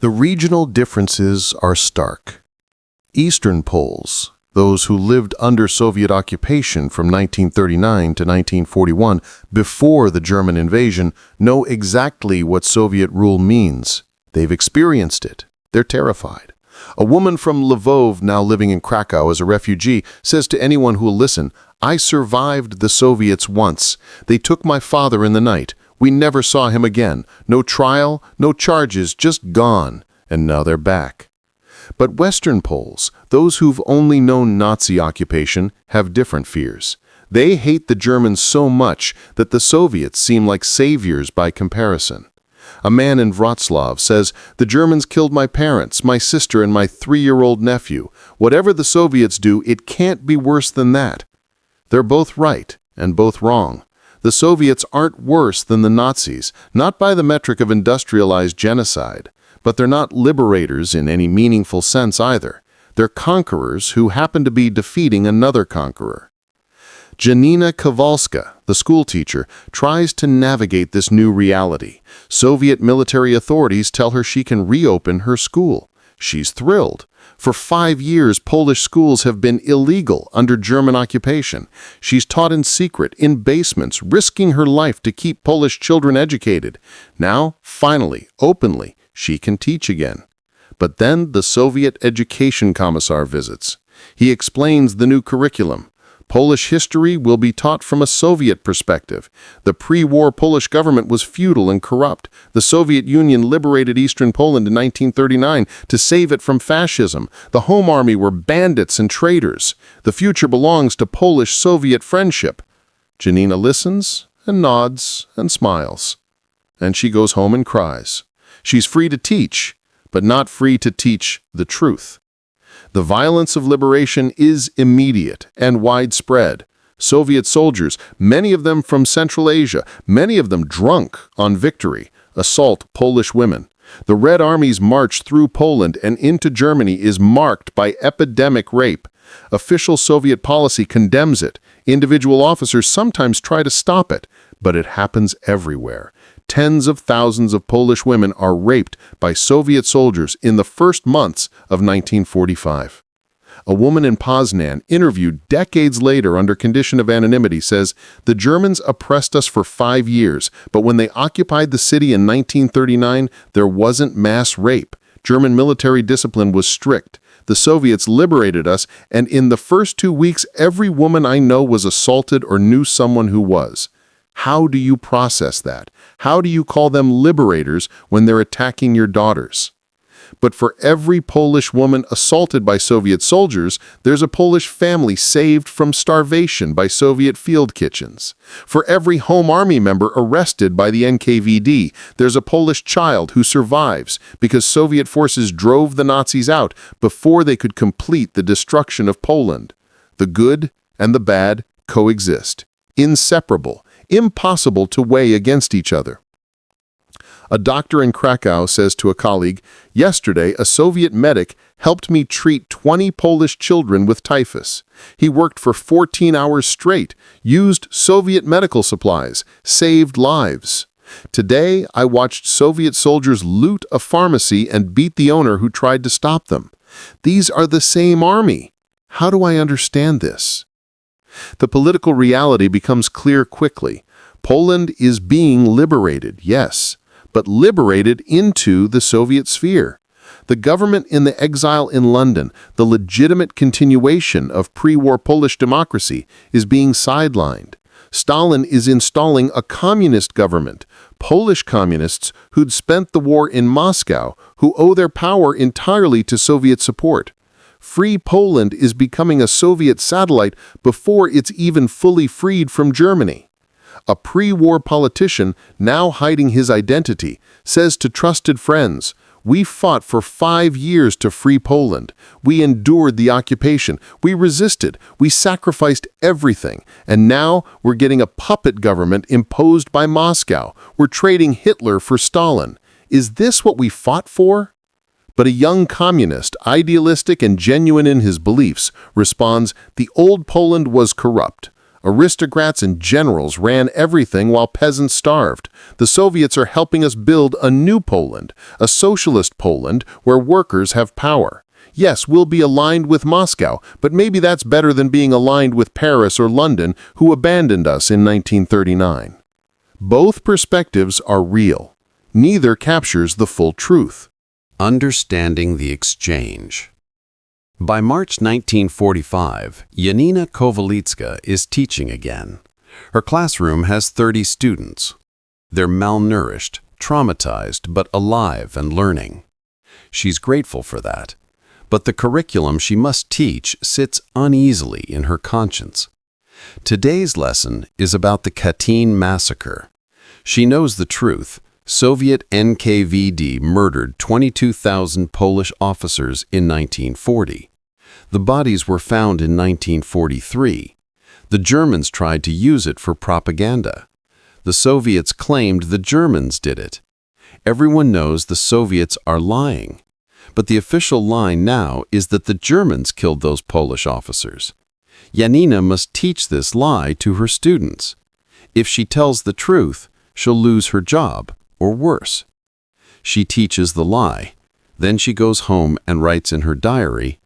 The regional differences are stark. Eastern Poles, those who lived under Soviet occupation from 1939 to 1941, before the German invasion, know exactly what Soviet rule means. They've experienced it. They're terrified. A woman from Lvov, now living in Krakow as a refugee, says to anyone who will listen, "I survived the Soviets once. They took my father in the night. We never saw him again. No trial, no charges, just gone. And now they're back." But Western Poles, those who've only known Nazi occupation, have different fears. They hate the Germans so much that the Soviets seem like saviors by comparison. A man in Wrocław says, "The Germans killed my parents, my sister, and my 3-year-old nephew. Whatever the Soviets do, it can't be worse than that." They're both right and both wrong. The Soviets aren't worse than the Nazis, not by the metric of industrialized genocide. But they're not liberators in any meaningful sense either. They're conquerors who happen to be defeating another conqueror. Janina Kowalska, the schoolteacher, tries to navigate this new reality. Soviet military authorities tell her she can reopen her school. She's thrilled. For 5 years, Polish schools have been illegal under German occupation. She's taught in secret, in basements, risking her life to keep Polish children educated. Now, finally, openly, she can teach again. But then the Soviet education commissar visits. He explains the new curriculum. Polish history will be taught from a Soviet perspective. The pre-war Polish government was feudal and corrupt. The Soviet Union liberated Eastern Poland in 1939 to save it from fascism. The Home Army were bandits and traitors. The future belongs to Polish-Soviet friendship. Janina listens and nods and smiles. And she goes home and cries. She's free to teach, but not free to teach the truth. The violence of liberation is immediate and widespread. Soviet soldiers, many of them from Central Asia, many of them drunk on victory, assault Polish women. The Red Army's march through Poland and into Germany is marked by epidemic rape. Official Soviet policy condemns it. Individual officers sometimes try to stop it, but it happens everywhere. Tens of thousands of Polish women are raped by Soviet soldiers in the first months of 1945. A woman in Poznan, interviewed decades later under condition of anonymity, says, "The Germans oppressed us for 5 years, but when they occupied the city in 1939, there wasn't mass rape. German military discipline was strict. The Soviets liberated us, and in the first 2 weeks, every woman I know was assaulted or knew someone who was." How do you process that? How do you call them liberators when they're attacking your daughters? But for every Polish woman assaulted by Soviet soldiers, there's a Polish family saved from starvation by Soviet field kitchens. For every Home Army member arrested by the NKVD, there's a Polish child who survives because Soviet forces drove the Nazis out before they could complete the destruction of Poland. The good and the bad coexist, inseparable, impossible to weigh against each other. A doctor in Krakow says to a colleague, "Yesterday, a Soviet medic helped me treat 20 Polish children with typhus. He worked for 14 hours straight, used Soviet medical supplies, saved lives. Today, I watched Soviet soldiers loot a pharmacy and beat the owner who tried to stop them. These are the same army. How do I understand this?" The political reality becomes clear quickly. Poland is being liberated, yes, but liberated into the Soviet sphere. The government in the exile in London, the legitimate continuation of pre-war Polish democracy, is being sidelined. Stalin is installing a communist government, Polish communists who'd spent the war in Moscow, who owe their power entirely to Soviet support. Free Poland is becoming a Soviet satellite before it's even fully freed from Germany. A pre-war politician, now hiding his identity, says to trusted friends, "We fought for 5 years to free Poland. We endured the occupation. We resisted. We sacrificed everything. And now we're getting a puppet government imposed by Moscow. We're trading Hitler for Stalin. Is this what we fought for?" But a young communist, idealistic and genuine in his beliefs, responds, "The old Poland was corrupt. Aristocrats and generals ran everything while peasants starved. The Soviets are helping us build a new Poland, a socialist Poland where workers have power. Yes, we'll be aligned with Moscow, but maybe that's better than being aligned with Paris or London, who abandoned us in 1939. Both perspectives are real. Neither captures the full truth. Understanding the exchange. By March 1945, Janina Kowalska is teaching again. Her classroom has 30 students. They're malnourished, traumatized, but alive and learning. She's grateful for that. But the curriculum she must teach sits uneasily in her conscience. Today's lesson is about the Katyn massacre. She knows the truth. Soviet NKVD murdered 22,000 Polish officers in 1940. The bodies were found in 1943. The Germans tried to use it for propaganda. The Soviets claimed the Germans did it. Everyone knows the Soviets are lying. But the official line now is that the Germans killed those Polish officers. Janina must teach this lie to her students. If she tells the truth, she'll lose her job, or worse. She teaches the lie. Then she goes home and writes in her diary,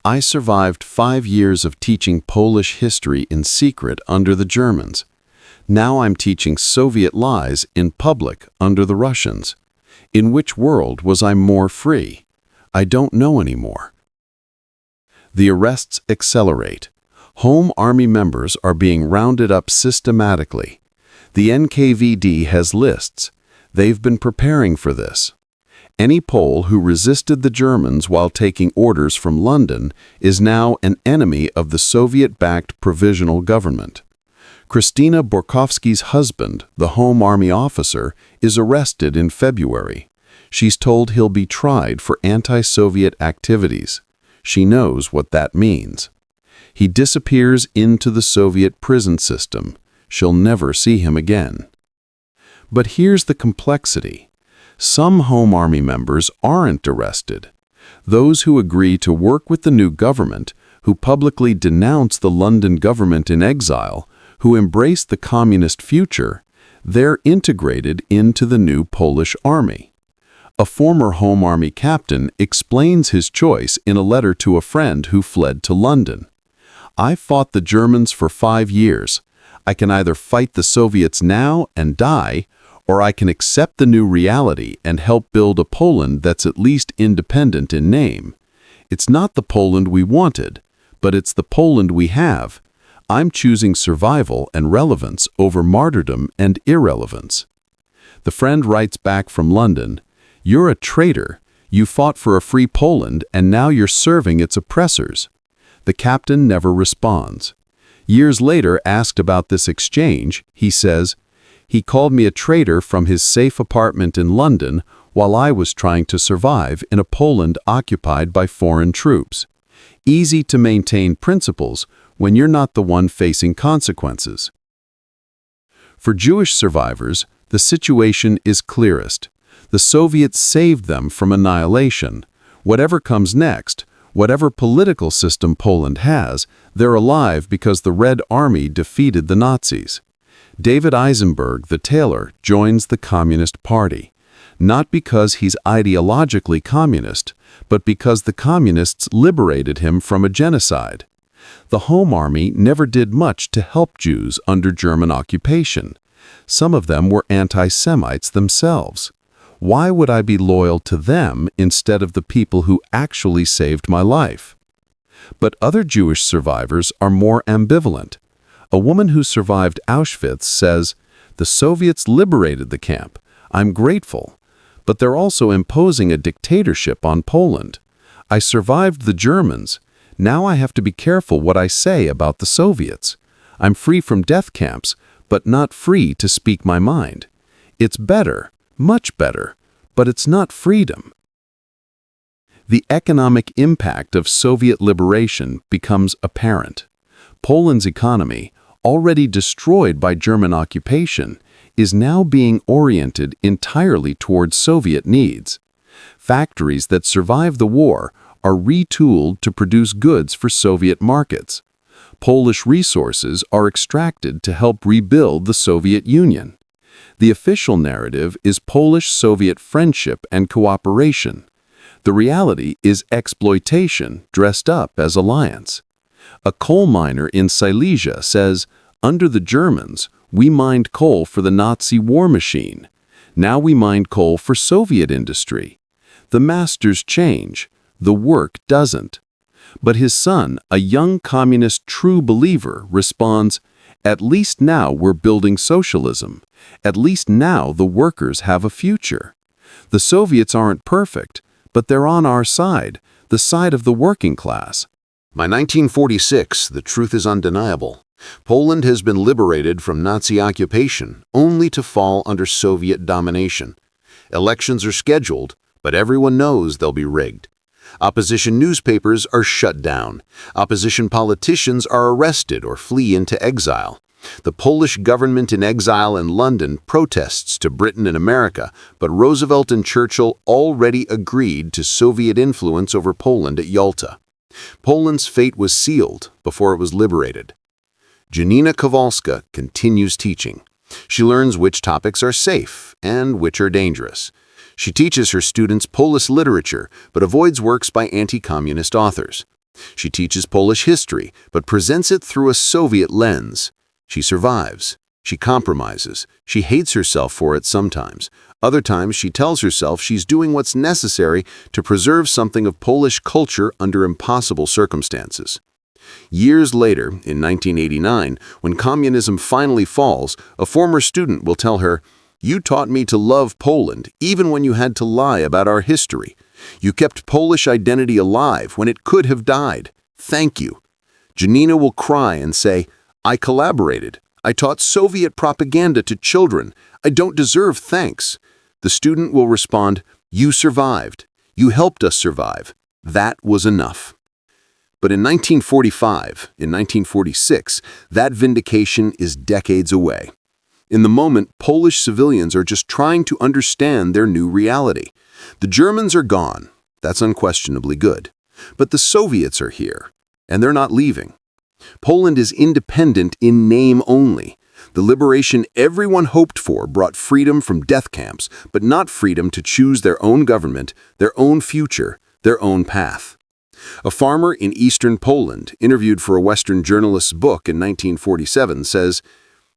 "I survived 5 years of teaching Polish history in secret under the Germans. Now I'm teaching Soviet lies in public under the Russians. In which world was I more free? I don't know anymore." The arrests accelerate. Home Army members are being rounded up systematically. The NKVD has lists. They've been preparing for this. Any Pole who resisted the Germans while taking orders from London is now an enemy of the Soviet-backed provisional government. Krystyna Borkowski's husband, the Home Army officer, is arrested in February. She's told he'll be tried for anti-Soviet activities. She knows what that means. He disappears into the Soviet prison system. She'll never see him again. But here's the complexity. Some Home Army members aren't arrested. Those who agree to work with the new government, who publicly denounce the London government in exile, who embrace the communist future, they're integrated into the new Polish army. A former Home Army captain explains his choice in a letter to a friend who fled to London. "I fought the Germans for 5 years. I can either fight the Soviets now and die, or I can accept the new reality and help build a Poland that's at least independent in name. It's not the Poland we wanted, but it's the Poland we have. I'm choosing survival and relevance over martyrdom and irrelevance." The friend writes back from London, "You're a traitor. You fought for a free Poland and now you're serving its oppressors." The captain never responds. Years later, asked about this exchange, he says, "He called me a traitor from his safe apartment in London while I was trying to survive in a Poland occupied by foreign troops. Easy to maintain principles when you're not the one facing consequences." For Jewish survivors, the situation is clearest. The Soviets saved them from annihilation. Whatever comes next, whatever political system Poland has, they're alive because the Red Army defeated the Nazis. David Eisenberg, the tailor, joins the Communist Party. Not because he's ideologically communist, but because the communists liberated him from a genocide. The Home Army never did much to help Jews under German occupation. Some of them were anti-Semites themselves. Why would I be loyal to them instead of the people who actually saved my life? But other Jewish survivors are more ambivalent. A woman who survived Auschwitz says, "The Soviets liberated the camp. I'm grateful. But they're also imposing a dictatorship on Poland. I survived the Germans. Now I have to be careful what I say about the Soviets. I'm free from death camps, but not free to speak my mind. It's better, much better, but it's not freedom." The economic impact of Soviet liberation becomes apparent. Poland's economy, already destroyed by German occupation, is now being oriented entirely towards Soviet needs. Factories that survived the war are retooled to produce goods for Soviet markets. Polish resources are extracted to help rebuild the Soviet Union. The official narrative is Polish-Soviet friendship and cooperation. The reality is exploitation dressed up as alliance. A coal miner in Silesia says, "Under the Germans, we mined coal for the Nazi war machine. Now we mine coal for Soviet industry. The masters change, the work doesn't." But his son, a young communist true believer, responds, "At least now we're building socialism. At least now the workers have a future. The Soviets aren't perfect, but they're on our side, the side of the working class." By 1946, the truth is undeniable. Poland has been liberated from Nazi occupation, only to fall under Soviet domination. Elections are scheduled, but everyone knows they'll be rigged. Opposition newspapers are shut down. Opposition politicians are arrested or flee into exile. The Polish government in exile in London protests to Britain and America, but Roosevelt and Churchill already agreed to Soviet influence over Poland at Yalta. Poland's fate was sealed before it was liberated. Janina Kowalska continues teaching. She learns which topics are safe and which are dangerous. She teaches her students Polish literature, but avoids works by anti-communist authors. She teaches Polish history, but presents it through a Soviet lens. She survives. She compromises. She hates herself for it sometimes. Other times she tells herself she's doing what's necessary to preserve something of Polish culture under impossible circumstances. Years later, in 1989, when communism finally falls, a former student will tell her, "You taught me to love Poland, even when you had to lie about our history. You kept Polish identity alive when it could have died. Thank you." Janina will cry and say, "I collaborated. I taught Soviet propaganda to children. I don't deserve thanks." The student will respond, "You survived. You helped us survive. That was enough." But in 1945, in 1946, that vindication is decades away. In the moment, Polish civilians are just trying to understand their new reality. The Germans are gone. That's unquestionably good. But the Soviets are here, and they're not leaving. Poland is independent in name only. The liberation everyone hoped for brought freedom from death camps, but not freedom to choose their own government, their own future, their own path. A farmer in eastern Poland, interviewed for a Western journalist's book in 1947, says,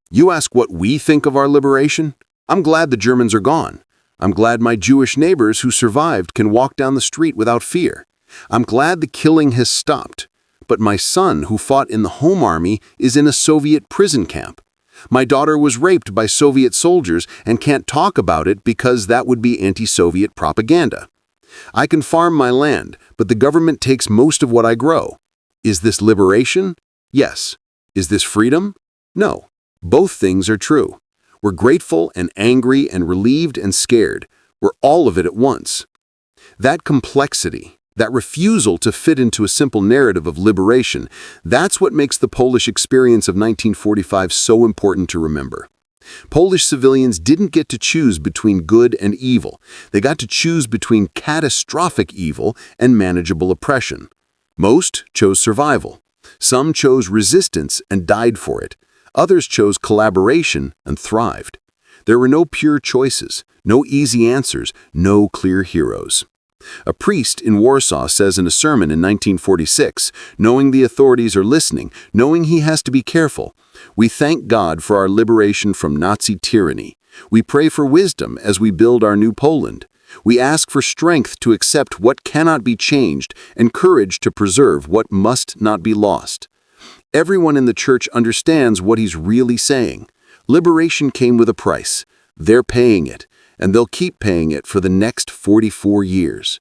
"You ask what we think of our liberation? I'm glad the Germans are gone. I'm glad my Jewish neighbors who survived can walk down the street without fear. I'm glad the killing has stopped. But my son, who fought in the Home Army, is in a Soviet prison camp. My daughter was raped by Soviet soldiers and can't talk about it because that would be anti-Soviet propaganda. I can farm my land, but the government takes most of what I grow. Is this liberation? Yes. Is this freedom? No. Both things are true. We're grateful and angry and relieved and scared. We're all of it at once." That complexity, that refusal to fit into a simple narrative of liberation, that's what makes the Polish experience of 1945 so important to remember. Polish civilians didn't get to choose between good and evil. They got to choose between catastrophic evil and manageable oppression. Most chose survival. Some chose resistance and died for it. Others chose collaboration and thrived. There were no pure choices, no easy answers, no clear heroes. A priest in Warsaw says in a sermon in 1946, knowing the authorities are listening, knowing he has to be careful, "We thank God for our liberation from Nazi tyranny. We pray for wisdom as we build our new Poland. We ask for strength to accept what cannot be changed and courage to preserve what must not be lost." Everyone in the church understands what he's really saying. Liberation came with a price. They're paying it, and they'll keep paying it for the next 44 years.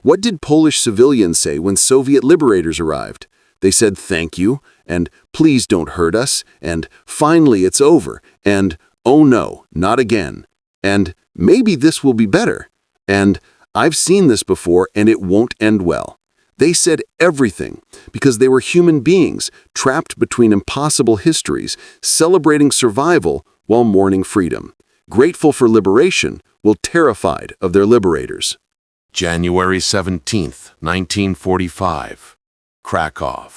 What did Polish civilians say when Soviet liberators arrived? They said thank you, and please don't hurt us, and finally it's over, and oh no, not again, and maybe this will be better, and I've seen this before and it won't end well. They said everything because they were human beings trapped between impossible histories, celebrating survival while mourning freedom, grateful for liberation while terrified of their liberators. January 17, 1945, Krakow.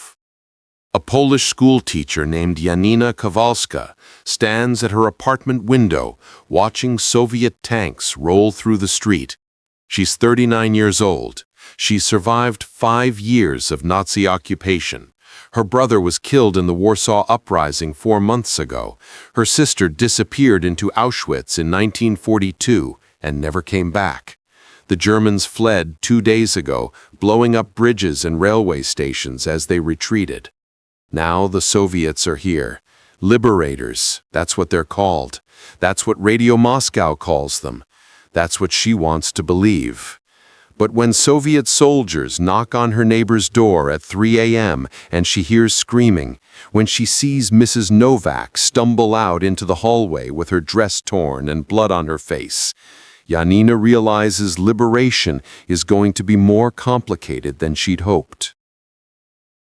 A Polish schoolteacher named Janina Kowalska stands at her apartment window watching Soviet tanks roll through the street. She's 39 years old. She survived 5 years of Nazi occupation. Her brother was killed in the Warsaw Uprising 4 months ago. Her sister disappeared into Auschwitz in 1942 and never came back. The Germans fled 2 days ago, blowing up bridges and railway stations as they retreated. Now the Soviets are here. Liberators, that's what they're called. That's what Radio Moscow calls them. That's what she wants to believe. But when Soviet soldiers knock on her neighbor's door at 3 a.m. and she hears screaming, when she sees Mrs. Novak stumble out into the hallway with her dress torn and blood on her face, Janina realizes liberation is going to be more complicated than she'd hoped.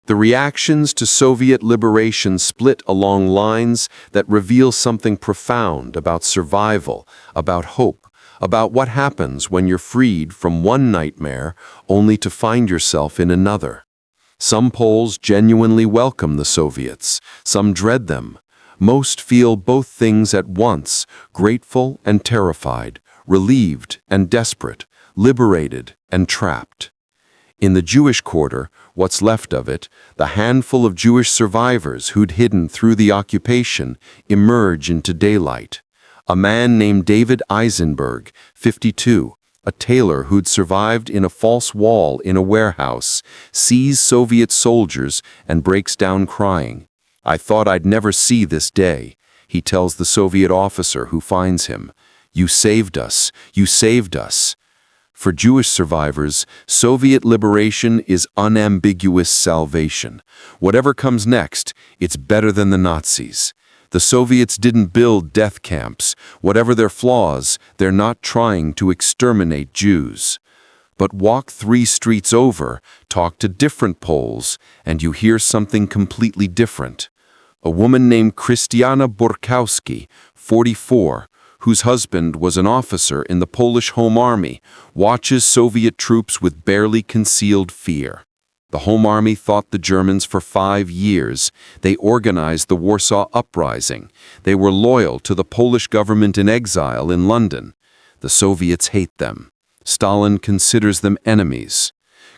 The reactions to Soviet liberation split along lines that reveal something profound about survival, about hope, about what happens when you're freed from one nightmare only to find yourself in another. Some Poles genuinely welcome the Soviets, some dread them. Most feel both things at once, grateful and terrified, relieved and desperate, liberated and trapped. In the Jewish quarter, what's left of it, the handful of Jewish survivors who'd hidden through the occupation emerge into daylight. A man named David Eisenberg, 52, a tailor who'd survived in a false wall in a warehouse, sees Soviet soldiers and breaks down crying. "I thought I'd never see this day," he tells the Soviet officer who finds him. "You saved us. You saved us." For Jewish survivors, Soviet liberation is unambiguous salvation. Whatever comes next, it's better than the Nazis. The Soviets didn't build death camps. Whatever their flaws, they're not trying to exterminate Jews. But walk 3 streets over, talk to different Poles, and you hear something completely different. A woman named Krystyana Borkowski, 44, whose husband was an officer in the Polish Home Army, watches Soviet troops with barely concealed fear. The Home Army fought the Germans for 5 years. They organized the Warsaw Uprising. They were loyal to the Polish government in exile in London. The Soviets hate them. Stalin considers them enemies.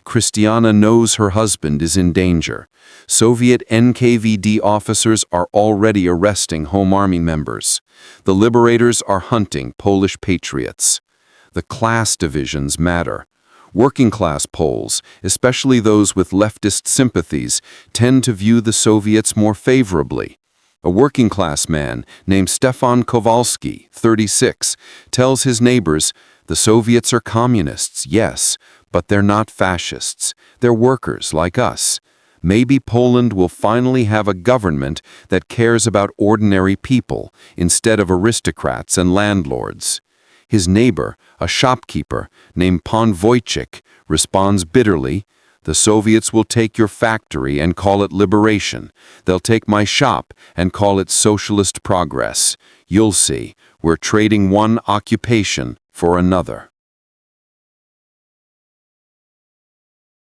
Krystyana knows her husband is in danger. Soviet NKVD officers are already arresting Home Army members. The Liberators are hunting Polish patriots. The class divisions matter. Working-class Poles, especially those with leftist sympathies, tend to view the Soviets more favorably. A working-class man named Stefan Kowalski, 36, tells his neighbors, "The Soviets are communists, yes, but they're not fascists. They're workers like us. Maybe Poland will finally have a government that cares about ordinary people instead of aristocrats and landlords." His neighbor, a shopkeeper named Pan Wojciech, responds bitterly, "The Soviets will take your factory and call it liberation. They'll take my shop and call it socialist progress. You'll see, we're trading one occupation for another."